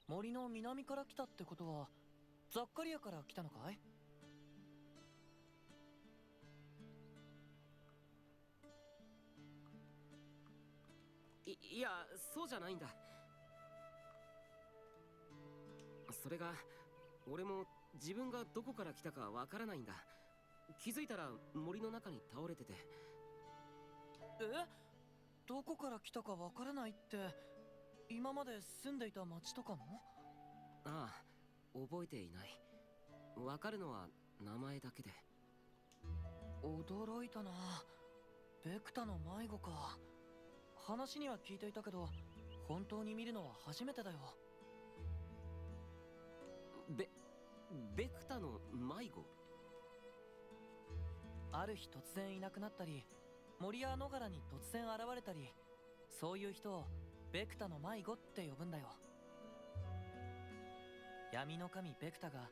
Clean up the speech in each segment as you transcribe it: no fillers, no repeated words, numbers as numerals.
森の南から来たってことはザッカリアから来たのかい？いや、そうじゃないんだ。それが俺も自分がどこから来たかわからないんだ。気づいたら森の中に倒れてて。どこから来たかわからないって今まで住んでいた町とかも？ああ、覚えていない。わかるのは名前だけで。驚いたな。ベクタの迷子か。話には聞いていたけど本当に見るのは初めてだよ。ベクタの迷子？ある日突然いなくなったり森や野原に突然現れたり、そういう人をベクタの迷子って呼ぶんだよ。闇の神ベクタが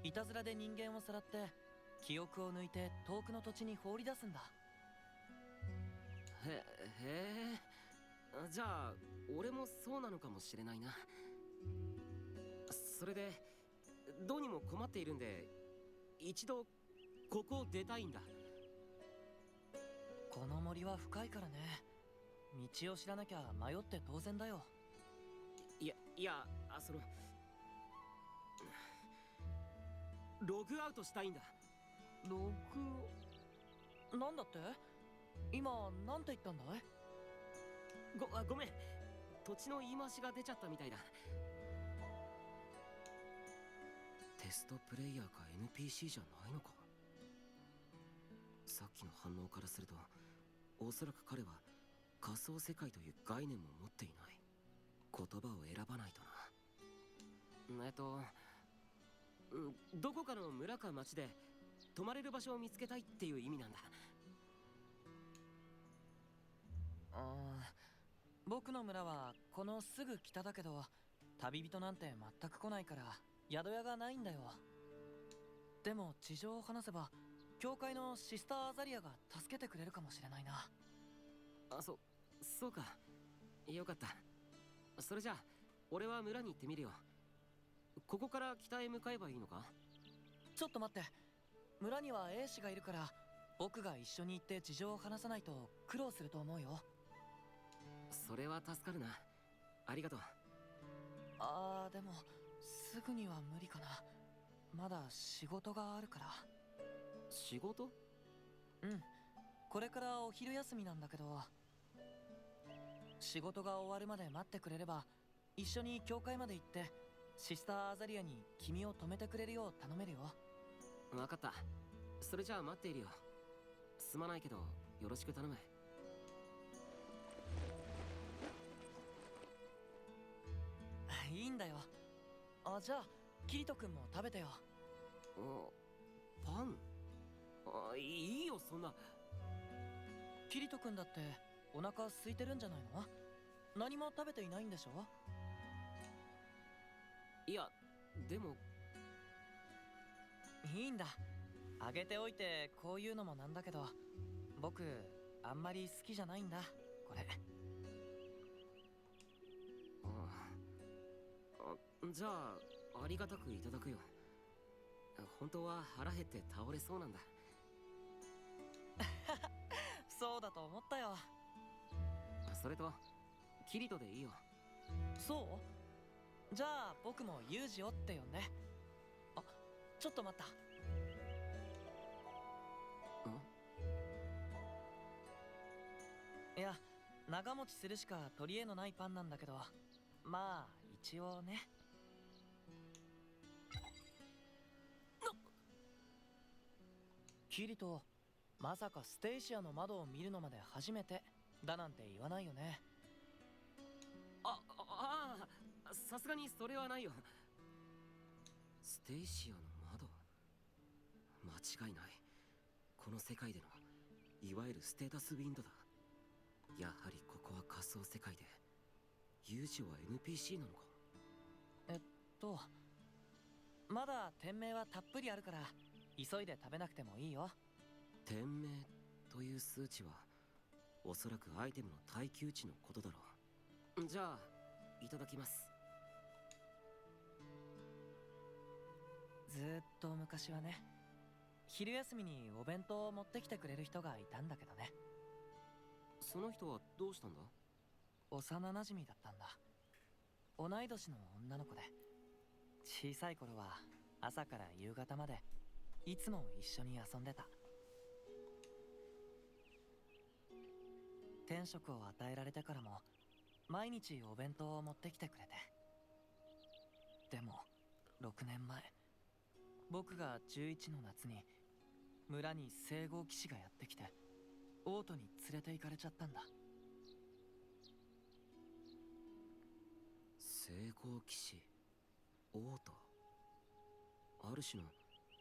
いたずらで人間をさらって記憶を抜いて遠くの土地に放り出すんだ。へえ。じゃあ俺もそうなのかもしれないな。それでどうにも困っているんで一度ここを出たいんだ。この森は深いからね。道を知らなきゃ迷って当然だよ。ログアウトしたいんだ。ログなんだって？今なんて言ったんだい？ごめん、土地の言い回しが出ちゃったみたいだ。テストプレイヤーか NPC じゃないのか。さっきの反応からするとおそらく彼は仮想世界という概念も持っていない。言葉を選ばないとな。どこかの村か町で泊まれる場所を見つけたいっていう意味なんだ。僕の村はこのすぐ北だけど旅人なんて全く来ないから宿屋がないんだよ。でも地上を話せば教会のシスターアザリアが助けてくれるかもしれないな。そうか。よかった。それじゃあ俺は村に行ってみるよ。ここから北へ向かえばいいのか？ちょっと待って。村には英士がいるから僕が一緒に行って事情を話さないと苦労すると思うよ。それは助かるな。ありがとう。でもすぐには無理かな。まだ仕事があるから。仕事？うん、これからお昼休みなんだけど、仕事が終わるまで待ってくれれば一緒に教会まで行ってシスターアザリアに君を止めてくれるよう頼めるよ。分かった。それじゃあ待っているよ。すまないけどよろしく頼む。いいんだよ。じゃあキリト君も食べてよ。パン？いいよそんな。キリト君だってお腹空いてるんじゃないの？何も食べていないんでしょ？いやでも。いいんだ。あげておいてこういうのもなんだけど僕あんまり好きじゃないんだこれ。じゃあありがたくいただくよ。本当は腹減って倒れそうなんだ。そうだと思ったよ。それとキリトでいいよ。そう？じゃあ僕もユージをって呼んで。ちょっと待った。いや、長持ちするしか取り柄のないパンなんだけど、まあ一応ね。キリト、まさかステイシアの窓を見るのまで初めてだなんて言わないよね。さすがにそれはないよ。ステイシアの窓？間違いない。この世界でのいわゆるステータスウィンドだ。やはりここは仮想世界でユージは NPC なのか。まだ店名はたっぷりあるから急いで食べなくてもいいよ。店名という数値はおそらくアイテムの耐久値のことだろう。じゃあいただきます。ずーっと昔はね、昼休みにお弁当を持ってきてくれる人がいたんだけどね。その人はどうしたんだ？幼馴染だったんだ。同い年の女の子で、小さい頃は朝から夕方までいつも一緒に遊んでた。天職を与えられてからも毎日お弁当を持ってきてくれて。でも6年前、僕が11の夏に村に聖号騎士がやってきて王都に連れて行かれちゃったんだ。聖号騎士、王都。ある種の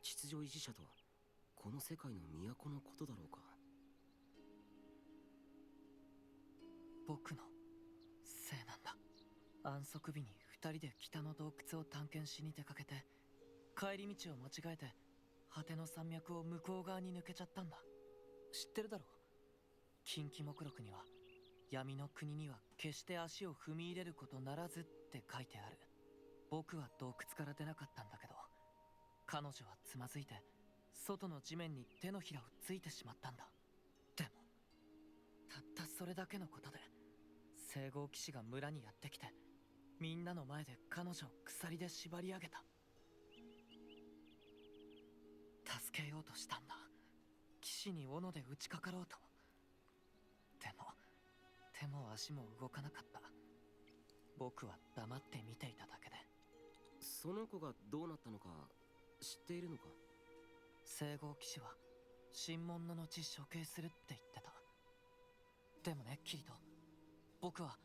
秩序維持者とはこの世界の都のことだろうか。僕のせいなんだ。安息日に2人で北の洞窟を探検しに出かけて、帰り道を間違えて果ての山脈を向こう側に抜けちゃったんだ。知ってるだろう。近畿目録には闇の国には決して足を踏み入れることならずって書いてある。僕は洞窟から出なかったんだけど、彼女はつまずいて外の地面に手のひらをついてしまったんだ。でもたったそれだけのことで聖号騎士が村にやってきて、みんなの前で彼女を鎖で縛り上げた。助けようとしたんだ。騎士に斧で打ちかかろうと。でも手も足も動かなかった。僕は黙って見ていただけで。その子がどうなったのか知っているのか？聖号騎士は神門の後処刑するって言ってた。でもねキリト、僕は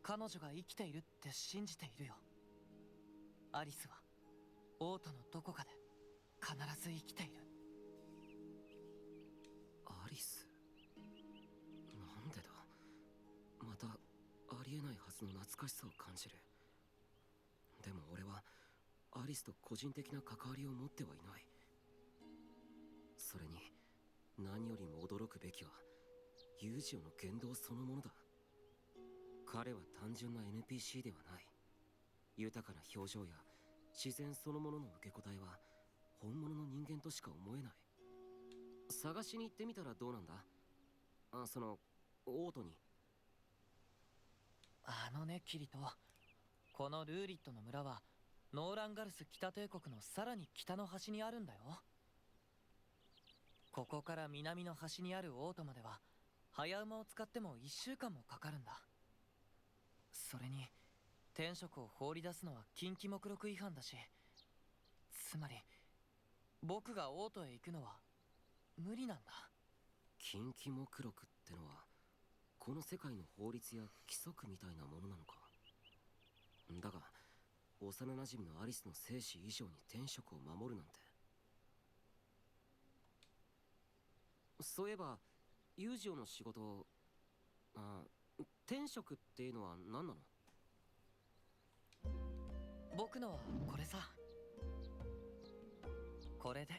彼女が生きているって信じているよ。アリスは王都のどこかで必ず生きている。アリス？なんでだ。またありえないはずの懐かしさを感じる。でも俺はアリスと個人的な関わりを持ってはいない。それに何よりも驚くべきはユージオの言動そのものだ。彼は単純な NPC ではない。豊かな表情や自然そのものの受け答えは本物の人間としか思えない。探しに行ってみたらどうなんだ？その王都に。ねキリト、このルーリットの村はノーランガルス北帝国のさらに北の端にあるんだよ。ここから南の端にある王都までは早馬を使っても1週間もかかるんだ。それに天職を放り出すのは近畿目録違反だし、つまり僕が王都へ行くのは無理なんだ。近畿目録ってのはこの世界の法律や規則みたいなものなのか？だが幼馴染のアリスの生死以上に天職を守るなんて。そういえばユージオの仕事、天職っていうのは何なの？僕のはこれさ。これで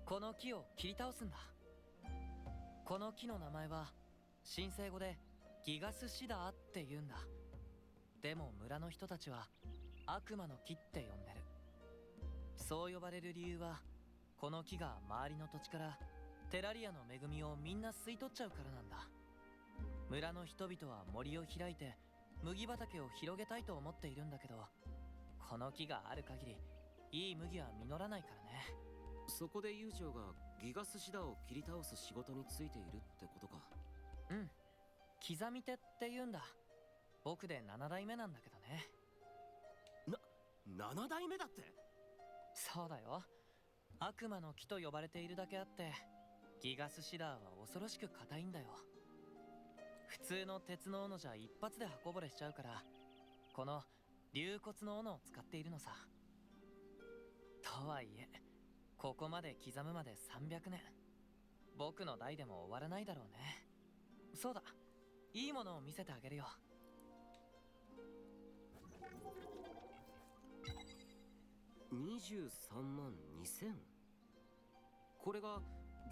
この木を切り倒すんだ。この木の名前は神聖語でギガスシダーって言うんだ。でも村の人たちは悪魔の木って呼んでる。そう呼ばれる理由はこの木が周りの土地からテラリアの恵みをみんな吸い取っちゃうからなんだ。村の人々は森を開いて麦畑を広げたいと思っているんだけど、この木がある限りいい麦は実らないからね。そこでユージオがギガスシダを切り倒す仕事についているってことか。うん、刻み手って言うんだ。僕で7代目なんだけどね。7代目だって？そうだよ。悪魔の木と呼ばれているだけあってギガスシダーは恐ろしく硬いんだよ。普通の鉄の斧じゃ一発で刃こぼれしちゃうから、この竜骨の斧を使っているのさ。とはいえここまで刻むまで300年。僕の代でも終わらないだろうね。そうだ、いいものを見せてあげるよ。23万2000。これが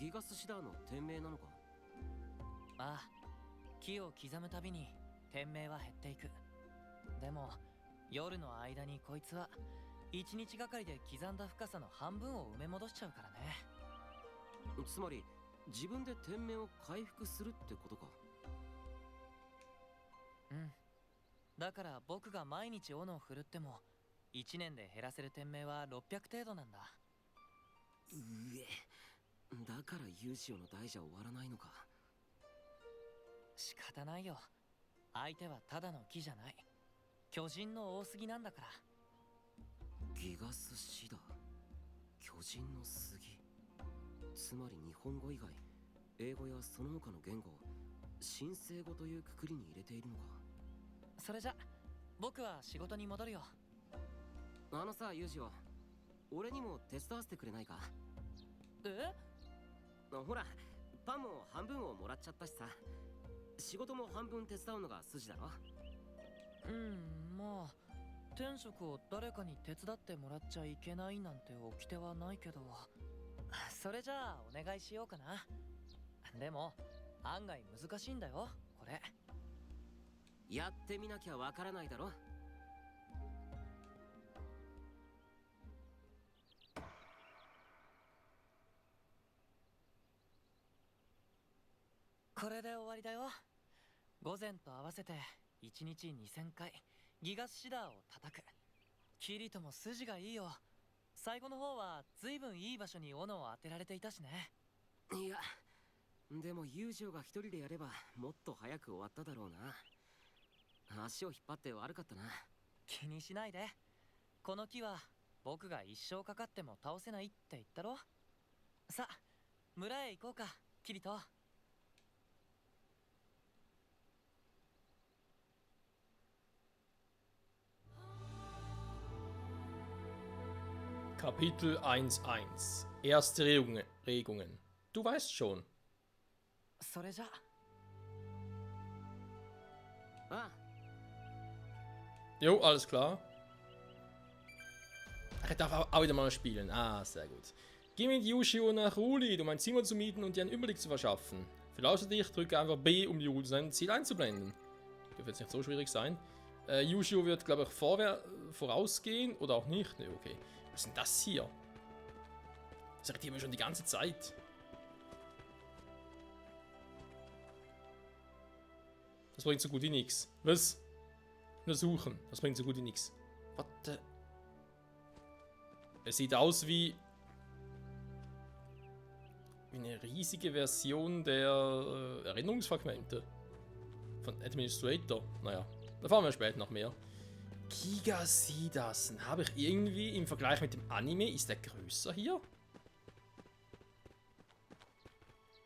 ギガスシダーの店名なのか？ああ、木を刻むたびに店名は減っていく。でも夜の間にこいつは1日がかりで刻んだ深さの半分を埋め戻しちゃうからね。つまり自分で天命を回復するってことか。うん。だから僕が毎日斧を振るっても1年で減らせる天命は600程度なんだ。うえ、だからユーシオの代じゃ終わらないのか。仕方ないよ。相手はただの木じゃない。巨人の大杉なんだから。ギガスシダ、巨人の杉。つまり日本語以外英語やその他の言語を神聖語というくくりに入れているのか。それじゃ僕は仕事に戻るよ。あのさ、ユージオ、俺にも手伝わせてくれないか。え？ほら、パンも半分をもらっちゃったしさ、仕事も半分手伝うのが筋だろ。まあ天職を誰かに手伝ってもらっちゃいけないなんて掟はないけど、それじゃあお願いしようかな。でも案外難しいんだよこれ。やってみなきゃわからないだろ。これで終わりだよ。午前と合わせて1日2000回ギガスシダーを叩く。キリトも筋がいいよ。最後の方は随分いい場所に斧を当てられていたしね。いや、でもユージオが一人でやればもっと早く終わっただろうな。足を引っ張って悪かったな。気にしないで。この木は僕が一生かかっても倒せないって言ったろ。さあ村へ行こうかキリト。Kapitel 1.1 Erste Regungen. Du weißt schon. それじゃ。ああ。 Jo, alles klar. Ach, ich darf auch wieder mal spielen. Ah, sehr gut. Geh mit Yushio nach Ruli, um ein Zimmer zu mieten und dir einen Überblick zu verschaffen. Für dich, drücke einfach B, um Yushio sein Ziel einzublenden. Dürfte jetzt nicht so schwierig sein. Yushio wird, glaube ich, vorausgehen oder auch nicht. Ne, okay. Was ist denn das hier? Das irritiert mich schon die ganze Zeit. Das bringt so gut wie nichts. Was? Nur suchen. Das bringt so gut wie nichts. Warte. Es sieht aus wie eine riesige Version der Erinnerungsfragmente von Administrator. Naja, da fahren wir später noch mehr. Gigasidas habe ich irgendwie im Vergleich mit dem Anime, ist der größer hier?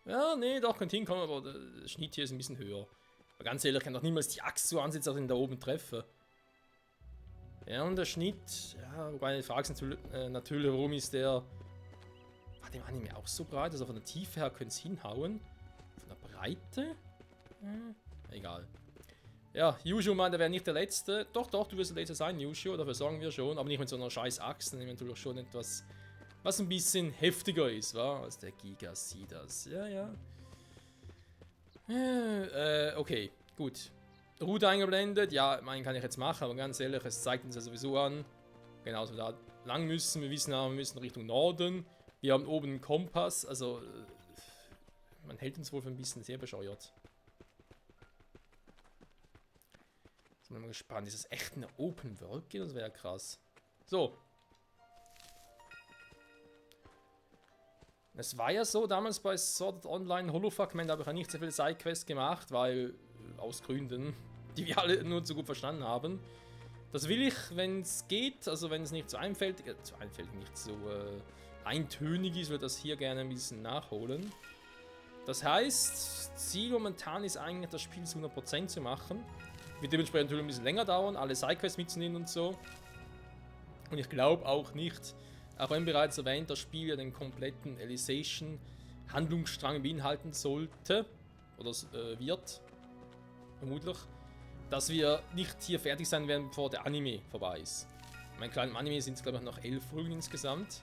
Ja, nee, doch, könnte hinkommen, aber der Schnitt hier ist ein bisschen höher. Aber ganz ehrlich, ich kann doch niemals die Axt so ansetzen, dass ich ihn da oben treffe. Ja, und der Schnitt, ja, wobei die Frage ist natürlich, warum ist der... War dem Anime auch so breit? Also von der Tiefe her könnte es hinhauen. Von der Breite? Egal. Ja, Yushio meint, er wäre nicht der Letzte. Doch, du wirst der Letzte sein, Yushio, dafür sorgen wir schon. Aber nicht mit so einer scheiß Axt, sondern eventuell schon etwas, was ein bisschen heftiger ist, wa? Als der Gigasidas. Ja. Okay, gut. Route eingeblendet, ja, meinen kann ich jetzt machen, aber ganz ehrlich, es zeigt uns ja sowieso an. Genau, dass wir da lang müssen. Wir wissen, wir müssen Richtung Norden. Wir haben oben einen Kompass, also man hält uns wohl für ein bisschen sehr bescheuert. Jetzt bin ich mal gespannt, ist das echt eine Open World gehen? Das wäre ja krass. So. Es war ja so, damals bei Sword Art Online Holofragment habe ich ja nicht sehr viele Sidequests gemacht, weil aus Gründen, die wir alle nur zu gut verstanden haben. Das will ich, wenn es geht, also wenn es nicht so einfältig, nicht so eintönig ist, würde das hier gerne ein bisschen nachholen. Das heißt, Ziel momentan ist eigentlich, das Spiel zu 100% zu machen. Wird dementsprechend natürlich ein bisschen länger dauern, alle Sidequests mitzunehmen und so. Und ich glaube auch nicht, auch wenn bereits erwähnt, das Spiel ja den kompletten Alicization Handlungsstrang beinhalten sollte, oder wird, vermutlich, dass wir nicht hier fertig sein werden, bevor der Anime vorbei ist. Mein kleinen Anime sind es, glaube ich, noch 11 Folgen insgesamt,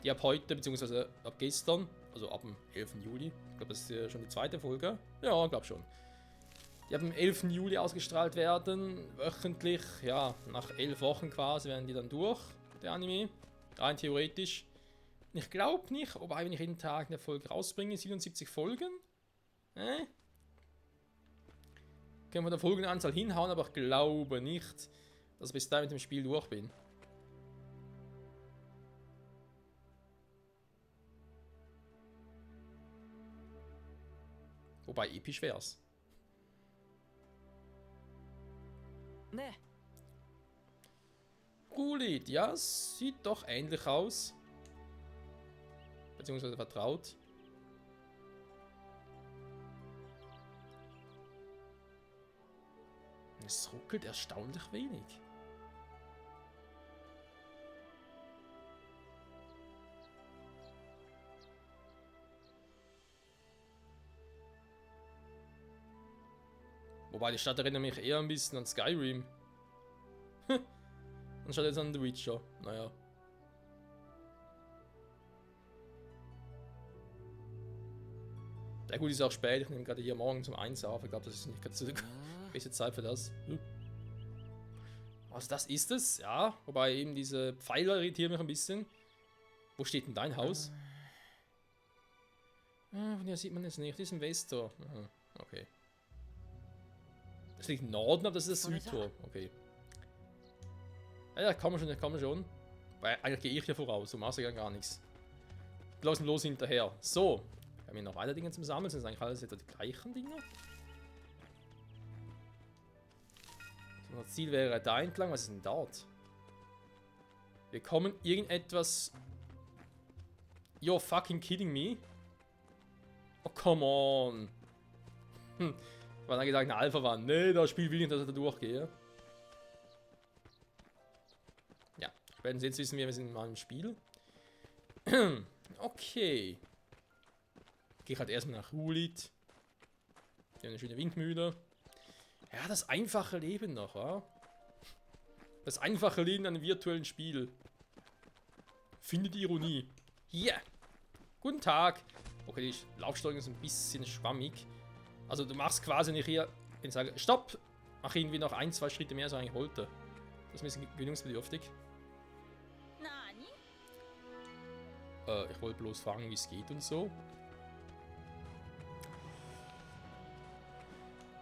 die ab heute, beziehungsweise ab gestern, also ab dem 11. Juli, ich glaube, das ist schon die zweite Folge, ja, ich glaube schon, die ab dem 11. Juli ausgestrahlt werden, wöchentlich, ja, nach 11 Wochen quasi werden die dann durch, der Anime. Rein theoretisch. Ich glaube nicht, wobei, wenn ich jeden Tag eine Folge rausbringe, 77 Folgen. Können wir der Folgenanzahl hinhauen, aber ich glaube nicht, dass ich bis dahin mit dem Spiel durch bin. Wobei episch wär's.ね Gulit, ja, sieht doch ähnlich aus. Beziehungsweise vertraut. Es ruckelt erstaunlich wenig. Wobei die Stadt erinnert mich eher ein bisschen an Skyrim. Anstatt jetzt an The Witcher. Naja. Ja gut, ist auch spät. Ich nehme gerade hier morgen zum 1 auf. Ich glaube, das ist nicht ganz so die beste Zeit für das. Also das ist es, ja. Wobei eben diese Pfeiler irritieren mich ein bisschen. Wo steht denn dein Haus? Von hier sieht man es nicht. Das ist im Westtor. Aha, okay. Das liegt im Norden, aber das ist das Südtor. Okay. Ja, kann man schon. Weil eigentlich gehe ich hier voraus, so mache ich gar nichts. Lassen los hinterher. So. Haben wir noch weiter Dinge zum Sammeln? Sind das eigentlich alles etwa die gleichen Dinge? So, das Ziel wäre da entlang. Was ist denn dort? Wir kommen irgendetwas. You're fucking kidding me? Oh, come on. War dann gesagt, eine Alpha war. Nee, das Spiel will nicht, dass ich da durchgehe. Ja, werden Sie jetzt wissen, wir sind in meinem Spiel. Okay. Gehe ich halt erstmal nach Hulit. Wir haben eine schöne Windmühle. Ja, das einfache Leben noch, wa? Das einfache Leben an einem virtuellen Spiel. Finde die Ironie. Hier. Yeah. Guten Tag. Okay, die Laufsteuerung ist ein bisschen schwammig. Also du machst quasi nicht hier, wenn ich sage, stopp, mach irgendwie noch 1, 2 Schritte mehr, als ich eigentlich wollte. Das ist ein bisschen gewöhnungsbedürftig. Ich wollte bloß fragen, wie es geht und so.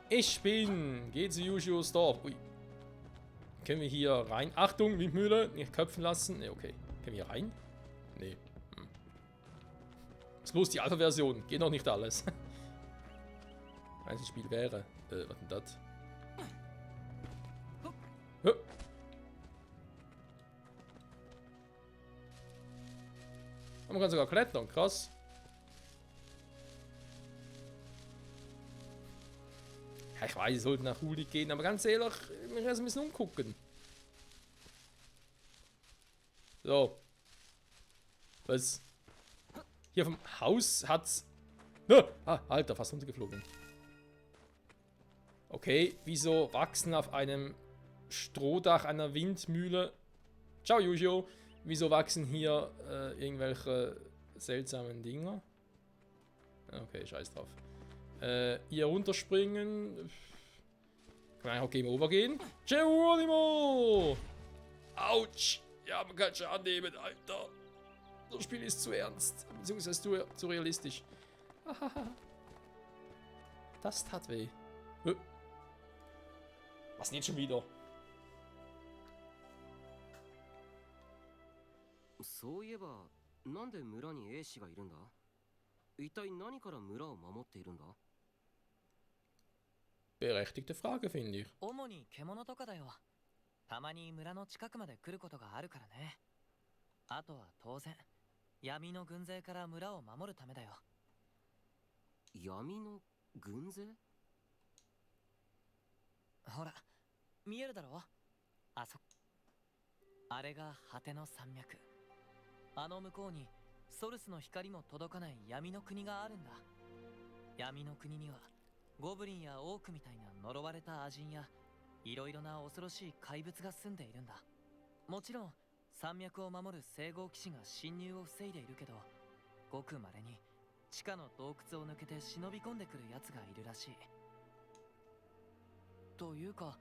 Ich bin, geht zu Yushios Dorf. Ui. Können wir hier rein? Achtung, Windmühle, nicht köpfen lassen. Ne, okay. Können wir hier rein? Nee. Das ist bloß die Alpha-Version, geht noch nicht alles. Wenn es ein Spiel wäre. Was denn das? Man kann sogar klettern, krass. Ja, ich weiß, ich sollte nach Hulit gehen, aber ganz ehrlich, ich muss erst ein bisschen umgucken. So. Was? Hier vom Haus hat's. Alter, fast runtergeflogen. Okay, wieso wachsen auf einem Strohdach einer Windmühle. Ciao, Yujo. Wieso wachsen hier irgendwelche seltsamen Dinger? Okay, scheiß drauf. Hier runterspringen. Kann man auch Game Over gehen? Geronimo! Autsch! Ja, man kann schon annehmen, Alter. Das Spiel ist zu ernst. Beziehungsweise zu realistisch. Das tat weh. Was denn jetzt schon wieder? そういえば、なんで村に A 氏がいるんだ？一体何から村を守っているんだ？ Berechtigte Frage, finde ich. 主に獣とかだよ。たまに村の近くまで来ることがあるからね。あとは当然、闇の軍勢から村を守るためだよ。闇の軍勢？ほら、見えるだろ？あれが果ての山脈。あの向こうにソルスの光も届かない闇の国があるんだ。闇の国にはゴブリンやオークみたいな呪われた亜人やいろいろな恐ろしい怪物が住んでいるんだ。もちろん山脈を守る聖号騎士が侵入を防いでいるけど、ごく稀に地下の洞窟を抜けて忍び込んでくる奴がいるらしい。というか、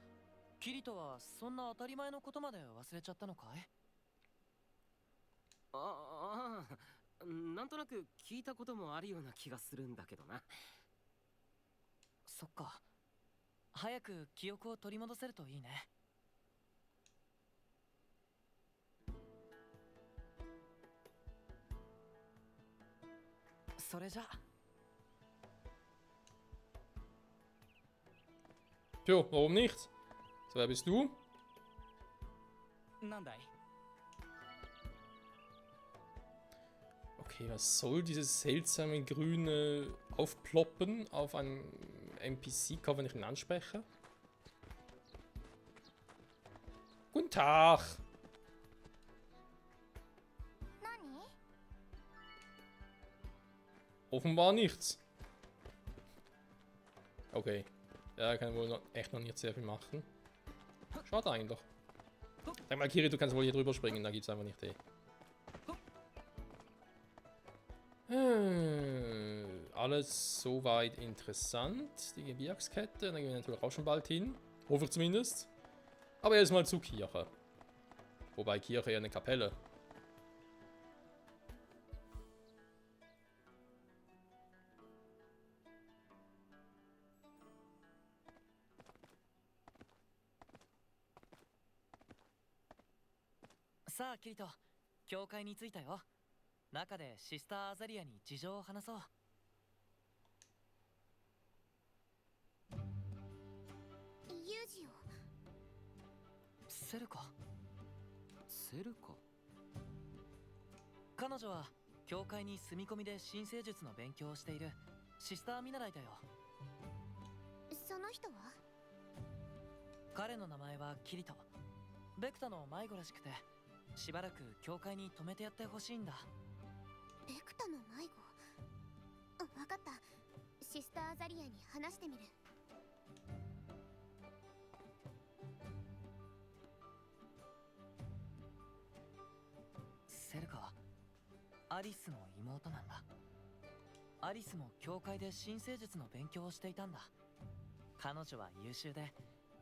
キリトはそんな当たり前のことまで忘れちゃったのかい？ああ、なんとなく聞いたこともあるような気がするんだけどな。そっか。早く記憶を取り戻せるといいね。それじゃ。Tja, warum nicht? So, wer bist du? なんだい？ Okay, was soll dieses seltsame grüne Aufploppen auf einem NPC-Cover, wenn ich ihn anspreche? Guten Tag! 何？ Offenbar nichts. Okay. Ja, kann wohl echt noch nicht sehr viel machen. Schade eigentlich. Sag mal, Kiri, du kannst wohl hier drüber springen, da gibt's einfach nicht eh. Alles soweit interessant. Die Gebirgskette, da gehen wir natürlich auch schon bald hin. Hoffe ich zumindest. Aber erstmal zur Kirche. Wobei Kirche ja eine Kapelle.さあキリト、教会に着いたよ。中でシスターアザリアに事情を話そう。ユージを。セルカ。セルカ？彼女は教会に住み込みで神聖術の勉強をしているシスター見習いだよ。その人は？彼の名前はキリト。ベクタの迷子らしくて、しばらく教会に泊めてやってほしいんだ。ベクタの迷子。わかった。シスターアザリアに話してみる。セルカはアリスの妹なんだ。アリスも教会で神聖術の勉強をしていたんだ。彼女は優秀で、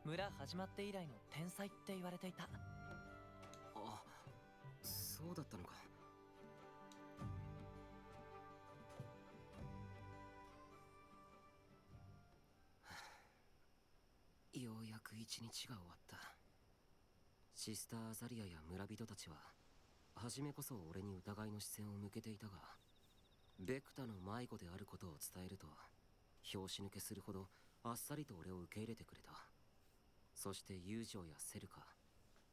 村始まって以来の天才って言われていた。あ、そうだったのか。ようやく一日が終わった。シスターアザリアや村人たちは初めこそ俺に疑いの視線を向けていたが、ベクタの迷子であることを伝えると拍子抜けするほどあっさりと俺を受け入れてくれた。そして友情やセルカ、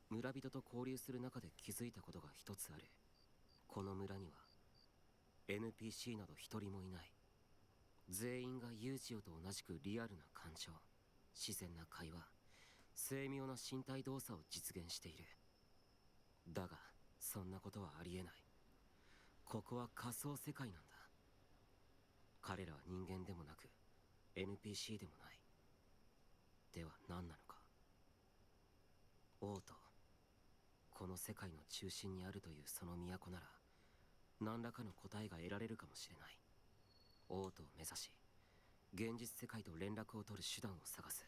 村人と交流する中で気づいたことが一つある。この村には NPC など一人もいない。全員がユージオと同じくリアルな感情、自然な会話、精妙な身体動作を実現している。だがそんなことはありえない。ここは仮想世界なんだ。彼らは人間でもなく NPC でもない。では何なのか。王都、この世界の中心にあるというその都なら何らかの答えが得られるかもしれない。王都を目指し現実世界と連絡を取る手段を探す。